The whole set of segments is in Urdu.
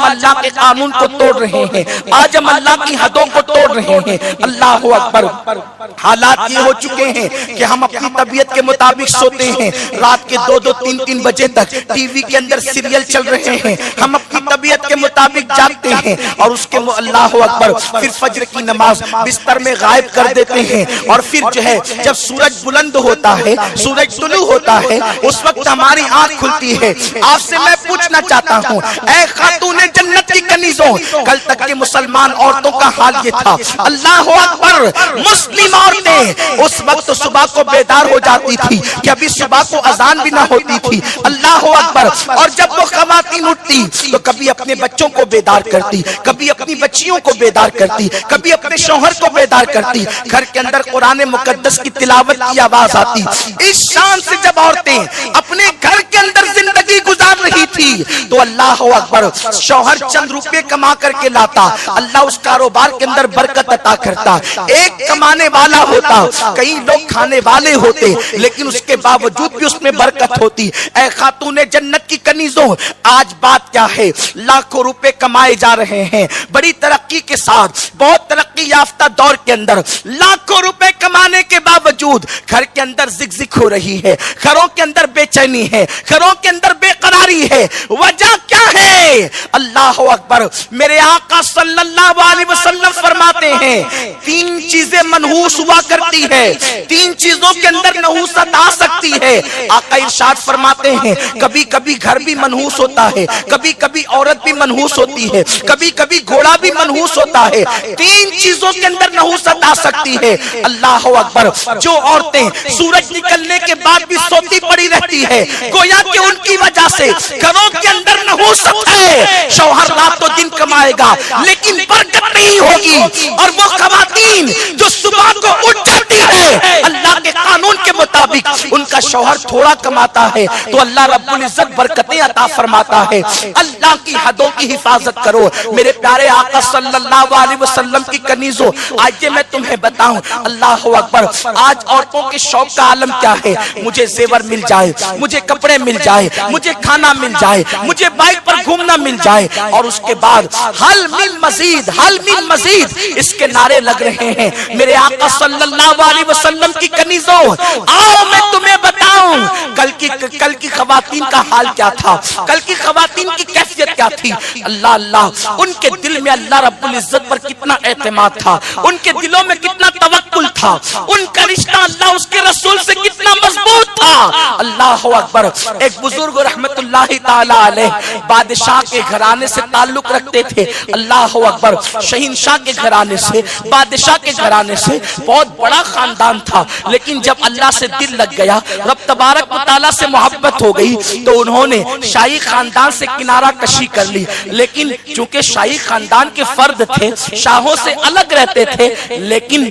اللہ کے قانون کو توڑ رہے ہیں، آج ہم اللہ کی حدوں کو توڑ رہے ہیں۔ اللہ اکبر، حالات یہ ہو چکے ہیں کہ ہم اپنی طبیعت کے مطابق سوتے ہیں، رات کے 2-2 3-3 بجے تک ٹی وی کے اندر سیریل چل رہے ہیں، ہم اپنی طبیعت کے مطابق جاگتے ہیں اور اس کے اللہ اکبر پھر فجر کی نماز بستر میں غائب کر دیتے ہیں، اور پھر جو ہے جب سورج بلند ہوتا ہے، سورج طلوع ہوتا ہے، اس وقت ہماری آنکھ کھلتی ہے۔ آپ سے میں پوچھنا چاہتا ہوں، اے خاتون جنت کی کنیزوں، کل تک کے مسلمان عورتوں کا حال یہ تھا، اللہ اکبر، مسلم عورتیں اس وقت صبح کو بیدار ہو جاتی تھی کہ ابھی صبح کو اذان بھی نہ ہوتی تھی، اللہ اکبر، اور جب وہ خواتین اٹھتی تو کبھی اپنے بچوں کو بیدار کرتی، کبھی اپنی بچیوں کو بیدار کرتی، کبھی اپنے شوہر کو بیدار کرتی، گھر کے اندر قرآن مقدس کی تلاوت کی آواز آتی۔ اس شان سے جب عورتیں اپنے گھر کے اندر زندگی گزار رہی تھی تو اللہ اکبر، شوہر چند روپے کما کر کے لاتا، اللہ اس کاروبار کے اندر برکت عطا کرتا، ایک کمانے والا ہوتا، کئی لوگ کھانے والے ہوتے، لیکن اس کے باوجود بھی اس میں برکت ہوتی۔ اے خاتون جنت کی کنیزوں، آج بات کیا ہے؟ لاکھوں روپے کمائے جا رہے ہیں، بڑی ترقی کے ساتھ، بہت ترقی یافتہ دور کے اندر لاکھوں روپے کمانے کے باوجود گھر کے اندر زگ ہو رہی ہے، گھروں کے اندر بے چینی ہے، گھروں کے اندر بے قراری ہے۔ وجہ کیا ہے؟ اللہ اکبر، میرے آقا صلی اللہ علیہ وسلم فرماتے ہیں 3 چیزیں منحوس ہوا کرتی ہے، 3 چیزوں کے اندر نحوست آ سکتی ہے۔ آقا ارشاد فرماتے ہیں کبھی کبھی گھر بھی منحوس ہوتا ہے، کبھی کبھی عورت بھی منحوس ہوتی ہے، کبھی کبھی گھوڑا بھی منحوس ہوتا ہے، 3 چیزوں کے اندر نحوست آ سکتی ہے۔ اللہ اکبر، جو عورتیں سورج نکلنے کے بعد بھی سوتی پڑی رہتی ہے، گویا کہ ان کی وجہ سے گھروں کے اندر نحوست ہے، شوہر رات و دن کمائے گا لیکن برکت نہیں ہوگی، اور وہ خواتین جو صبح کو اٹھ جاتی ہے اللہ کے قانون کے مطابق، ان کا شوہر تھوڑا کماتا ہے تو اللہ رب العزت برکتیں عطا فرماتا ہے۔ اللہ کی حدوں کی حفاظت کرو میرے پیارے آقا صلی اللہ علیہ وسلم کی کنیزوں۔ آج میں تمہیں بتاؤں، اللہ اکبر، آج عورتوں کے شوق کا عالم کیا ہے؟ مجھے زیور مل جائے، مجھے کپڑے مل جائے، مجھے کھانا مل جائے، مجھے بائک پر گھومنا مل جائے، اور اس کے بعد حل من مزید، حل من مزید، اس کے نعرے لگ رہے ہیں۔ میرے آقا صلی اللہ علیہ وسلم کی کنیزوں، آؤ میں تمہیں بتاؤں کل کی خواتین کا حال کیا تھا، کل کی خواتین کی کیفیت کیا تھی۔ اللہ اللہ، ان کے دل میں اللہ رب العزت پر کتنا اعتماد تھا، ان کے دلوں میں کتنا توکل تھا، ان کا رشتہ اللہ اس کے رسول سے کتنا مضبوط تھا۔ اللہ اکبر، ایک بزرگ رحمت اللہ تعالی علیہ بادشاہ کے گھرانے سے تعلق رکھتے تھے، اللہ اکبر، شہنشاہ کے گھرانے سے، بادشاہ کے گھرانے سے، بہت بڑا خاندان تھا، لیکن جب اللہ سے دل لگ گیا، رب تبارک و تعالیٰ سے محبت ہو گئی تو انہوں نے شاہی خاندان سے کنارہ کشی کر لی، لیکن چونکہ شاہی خاندان کے فرد تھے، شاہوں سے الگ رہتے تھے، لیکن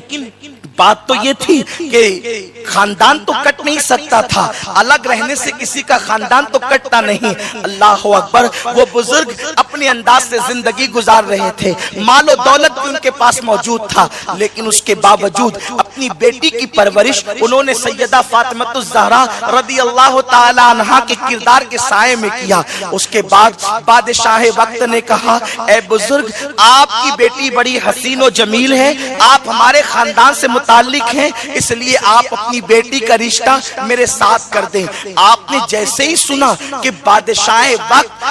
بات تو یہ تھی کہ خاندان تو کٹ نہیں سکتا تھا، الگ رہنے سے کسی کا خاندان تو کٹتا نہیں۔ اللہ اکبر، وہ بزرگ اپنے انداز سے زندگی گزار رہے تھے، مال و دولت بھی ان کے پاس موجود تھا، لیکن اس کے باوجود اپنی بیٹی کی پرورش انہوں نے سیدہ فاطمہ الزہرا رضی اللہ تعالی عنہا کے کردار کے سائے میں کیا۔ اس کے بعد بادشاہ وقت نے کہا، اے بزرگ، آپ کی بیٹی بڑی حسین و جمیل ہے، آپ ہمارے خاندان سے متعلق ہیں، اس لیے آپ اپنی بیٹی کا رشتہ میرے ساتھ کر دیں۔ آپ نے جیسے ہی سنا کہ بادشاہ وقت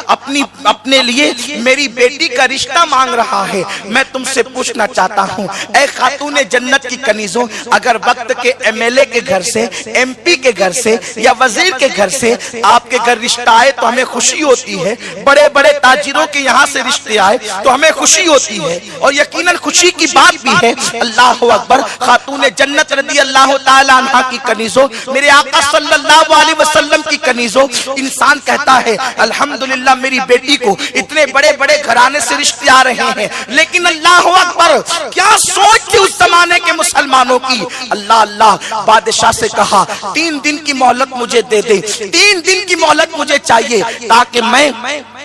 اپنے لیے میری بیٹی کا رشتہ مانگ رہا ہے، میں تم سے پوچھنا چاہتا ہوں، اے خاتون جنت کی کنیزوں، اگر وقت کے ایم ایل اے کے گھر سے، ایم پی کے گھر سے یا وزیر کے گھر سے آپ کے گھر رشتہ آئے تو ہمیں خوشی ہوتی ہے، بڑے بڑے تاجروں کے یہاں سے رشتے آئے تو ہمیں خوشی ہوتی ہے، اور یقیناً خوشی کی بات بھی ہے۔ اللہ اکبر، خاتون جنت رضی اللہ تعالی عنہ کی کنیزوں، میرے آقا صلی اللہ علیہ وسلم کی کنیزوں، انسان کہتا ہے الحمدللہ میری بیٹی کو اتنے بڑے بڑے گھرانے سے رشتے آ رہے ہیں، لیکن اللہ اکبر، کیا سوچ تھی اس زمانے کے مسلمانوں کی۔ اللہ بادشاہ سے کہا 3 دن کی مہلت مجھے دے دے، 3 دن کی مہلت مجھے چاہیے تاکہ میں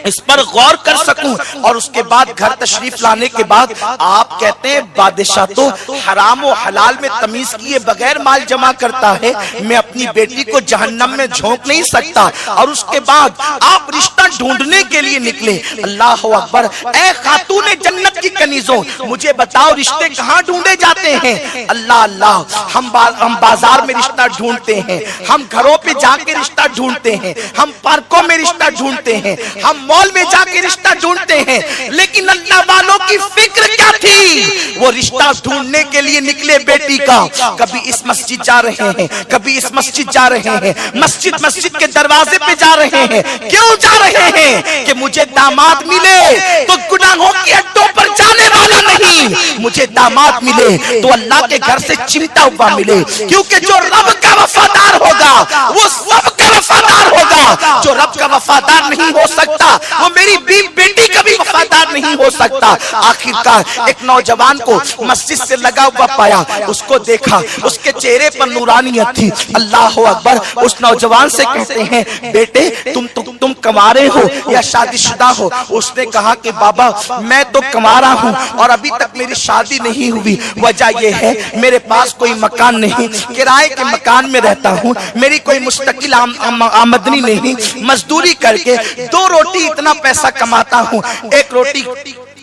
اس پر غور کر سکوں. اور اس کے بعد گھر تشریف لانے کے بعد آپ کہتے ہیں بادشاہ تو حرام و حلال میں تمیز کیے بغیر مال جمع کرتا ہے, میں اپنی بیٹی کو جہنم میں جھونک نہیں سکتا. اور اس کے بعد آپ رشتہ ڈھونڈنے کے لیے نکلے. اللہ اکبر. اے خاتون جنت کی کنیزوں, مجھے بتاؤ رشتے کہاں ڈھونڈے جاتے ہیں؟ اللہ اللہ. ہم بازار میں رشتہ ڈھونڈتے ہیں, ہم گھروں پہ جا کے رشتہ ڈھونڈتے ہیں, ہم پارکوں میں رشتہ ڈھونڈتے ہیں, ہم مال میں جا کے رشتہ ڈھونڈتے ہیں. لیکن اللہ والوں کی فکر کیا تھی؟ وہ رشتہ ڈھونڈنے کے لیے نکلے بیٹی کا. کبھی اس مسجد جا رہے ہیں, کبھی اس مسجد جا رہے ہیں, مسجد کے دروازے پہ جا رہے ہیں. کیوں جا رہے ہیں؟ کہ مجھے داماد ملے تو گناہوں کی اڈوں پر جانے والا نہیں, مجھے داماد ملے تو اللہ کے گھر سے چمٹا ہوا ملے. کیونکہ جو رب کا وفادار ہوگا وہ سب کا وفادار ہوگا. جو رب کا وفادار نہیں ہو سکتا وہ میری بیٹی کا بھی وفادار نہیں ہو سکتا. آخر کار ایک نوجوان کو مسجد سے لگا ہوا پایا, اس کو دیکھا, اس کے چہرے پر نورانیت تھی. اللہ اکبر. اس نوجوان سے کہتے ہیں بیٹے تم کنوارے ہو یا شادی شدہ ہو؟ اس نے کہا کہ بابا میں تو کنوارا ہوں اور ابھی تک میری شادی نہیں ہوئی. وجہ یہ ہے میرے پاس کوئی مکان نہیں, کرائے کے مکان میں رہتا ہوں, میری کوئی مستقل آمدنی نہیں, مزدوری کر کے 2 روٹی اتنا پیسہ کماتا ہوں, 1 روٹی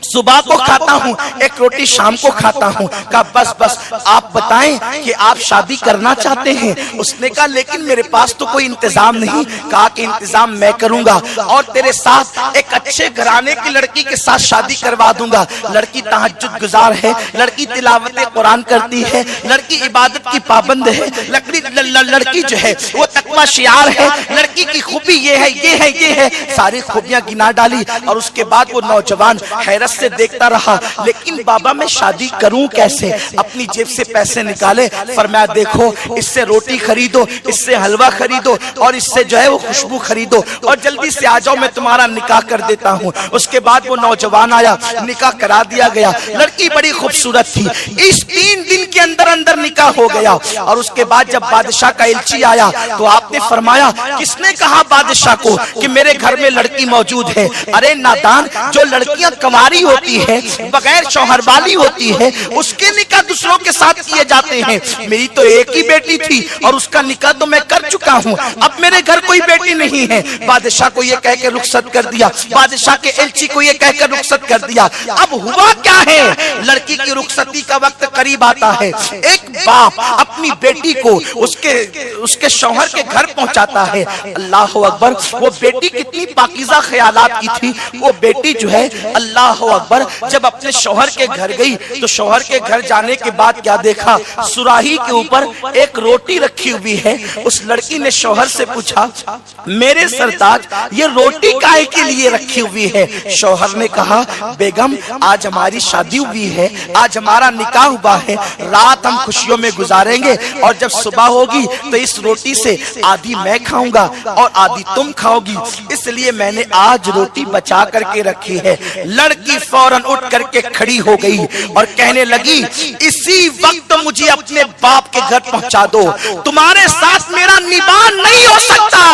صبح کو کھاتا ہوں, 1 روٹی شام کو کھاتا ہوں. کہا بس آپ بتائیں کہ آپ شادی کرنا چاہتے ہیں؟ اس نے کہا لیکن میرے پاس تو کوئی انتظام نہیں. کہا کہ انتظام میں کروں گا اور تیرے ساتھ ایک اچھے گھرانے کی لڑکی کے ساتھ شادی کروا دوں گا. لڑکی تہجد گزار ہے, لڑکی تلاوت قرآن کرتی ہے, لڑکی عبادت کی پابند ہے, لڑکی جو ہے وہ تقوی شعار ہے, لڑکی کی خوبی یہ ہے. ساری خوبیاں گنا ڈالی اور اس کے بعد وہ نوجوان حیرت سے دیکھتا رہا. لیکن بابا میں شادی کروں کیسے؟ اپنی جیب سے پیسے نکالے, فرمایا دیکھو اس سے روٹی خریدو, اس سے حلوہ خریدو اور اس سے جو ہے وہ خوشبو خریدو اور جلدی سے آ جاؤ میں تمہارا نکاح کر دیتا ہوں. اس کے بعد وہ نوجوان آیا, نکاح کرا دیا گیا. لڑکی بڑی خوبصورت تھی. اس 3 دن کے اندر نکاح ہو گیا. اور اس کے بعد جب بادشاہ کا الچی آیا تو آپ نے فرمایا کس نے کہا بادشاہ کو کہ میرے گھر میں لڑکی موجود ہے؟ ارے نادان, جو لڑکیاں کنواری ہوتی ہے بغیر شوہر والی ہوتی ہے اس کے نکاح دوسروں کے ساتھ کیے جاتے ہیں. میری تو ایک ہی بیٹی تھی اور اس کا نکاح تو میں کر چکا ہوں, اب میرے گھر کوئی بیٹی نہیں ہے. بادشاہ کو یہ کہہ کے رخصت کر دیا, بادشاہ کے الچی کو یہ کہہ کر رخصت کر دیا. اب ہوا کیا ہے, لڑکی کی رخصتی کا وقت قریب آتا ہے. ایک باپ اپنی بیٹی کو اس کے شوہر کے گھر پہنچاتا ہے. اللہ اکبر. وہ بیٹی کتنی پاکیزہ خیالات کی تھی. وہ بیٹی جو ہے اللہ اکبر جب اپنے شوہر کے گھر گئی تو شوہر کے گھر جانے کے بعد کیا دیکھا, سراہی کے اوپر ایک روٹی رکھی ہوئی ہے. اس لڑکی نے شوہر سے پوچھا میرے سرتاج یہ روٹی کائے کے لیے رکھی ہوئی ہے؟ شوہر نے کہا بیگم آج ہماری شادی ہوئی ہے, آج ہمارا نکاح ہوا ہے, رات ہم خوشیوں میں گزاریں گے اور جب صبح ہوگی تو اس روٹی سے آدھی میں کھاؤں گا اور آدھی تم کھاؤ گی, اس لیے میں نے آج روٹی بچا کر کے رکھی ہے. لڑکی فوراً اٹھ کر کے کھڑی ہو گئی اور کہنے لگی اسی وقت مجھے اپنے باپ کے گھر پہنچا دو, تمہارے ساتھ میرا نباہ نہیں ہو سکتا.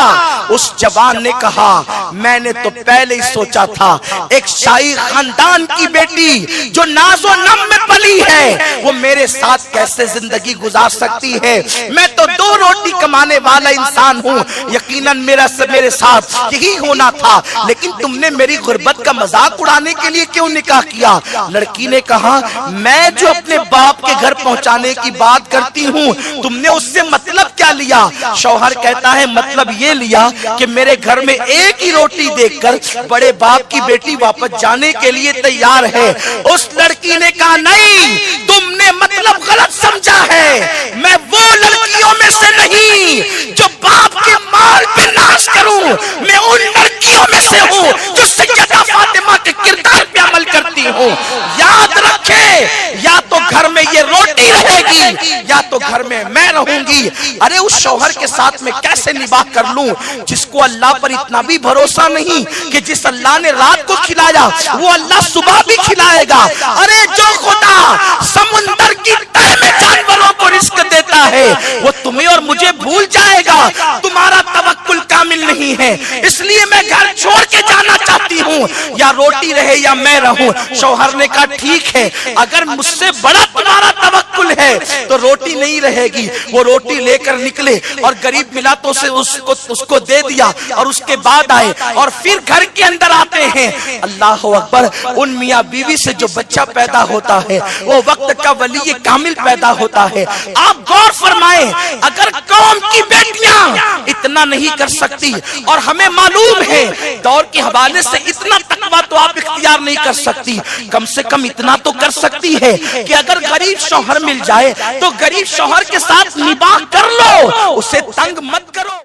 اس جوان نے کہا میں نے تو پہلے ہی سوچا تھا ایک شاہی خاندان کی بیٹی جو ناز و نم میں پلی ہے وہ میرے ساتھ کیسے زندگی گزار سکتی ہے. میں تو 2 روٹی کمانے والا انسان ہوں, یقیناً میرے ساتھ یہی ہونا تھا, لیکن تم نے میری غربت کا مذاق اڑانے کے لیے کیوں نکاح کیا؟ لڑکی نے کہا میں جو اپنے باپ کے گھر پہنچانے کی بات کرتی ہوں تم نے اس سے مطلب کیا لیا؟ شوہر کہتا ہے مطلب یہ لیا کہ میرے گھر میں ایک ہی روٹی دیکھ کر بڑے باپ کی بیٹی واپس جانے کے لیے تیار ہے. اس لڑکی نے کہا نہیں, تم نے مطلب غلط سمجھا ہے, میں وہ لڑکیوں میں سے نہیں جو باپ کے مال پہ ناز کروں, میں ان لڑکیوں میں سے ہوں جو سیدہ فاطمہ کے کردار پہ عمل کرتی ہوں. یاد رکھے یا تو گھر میں یہ روٹی رہے گی یا تو گھر میں رہوں گی. ارے اس شوہر کے ساتھ میں کیسے نباہ کر لوں جس کو اللہ پر اتنا بھی بھروسہ نہیں کہ جس اللہ نے رات کو کھلایا وہ اللہ صبح بھی کھلائے گا. ارے جو خدا سمندر کی تہ میں جانوروں کو رزق دیتا ہے وہ تمہیں اور مجھے بھول جائے گا. تمہارا توکل کام کامل نہیں ہے، اس لیے میں گھر چھوڑ کے جانا چاہتی ہوں، یا روٹی رہے یا میں رہوں۔ شوہر نے کہا ٹھیک ہے، اگر مجھ سے بڑا تمہارا توکل ہے تو روٹی نہیں رہے گی۔ وہ روٹی لے کر نکلے اور غریب ملا تو اس کو دے دیا، اور اس کے بعد آئے اور پھر گھر کے اندر آتے ہیں۔ اللہ اکبر، ان میاں بیوی سے جو بچہ پیدا ہوتا ہے وہ وقت کا ولی کامل پیدا ہوتا ہے۔ آپ غور فرمائیں، اگر قوم کی بیٹیاں اتنا نہیں کر سکتی، اور ہمیں معلوم ہے دور کے حوالے سے اتنا تقویٰ تو آپ اختیار نہیں کر سکتی، کم سے کم اتنا تو کر سکتی ہے کہ اگر غریب شوہر مل جائے تو غریب شوہر کے ساتھ نباہ کر لو، اسے تنگ مت کرو۔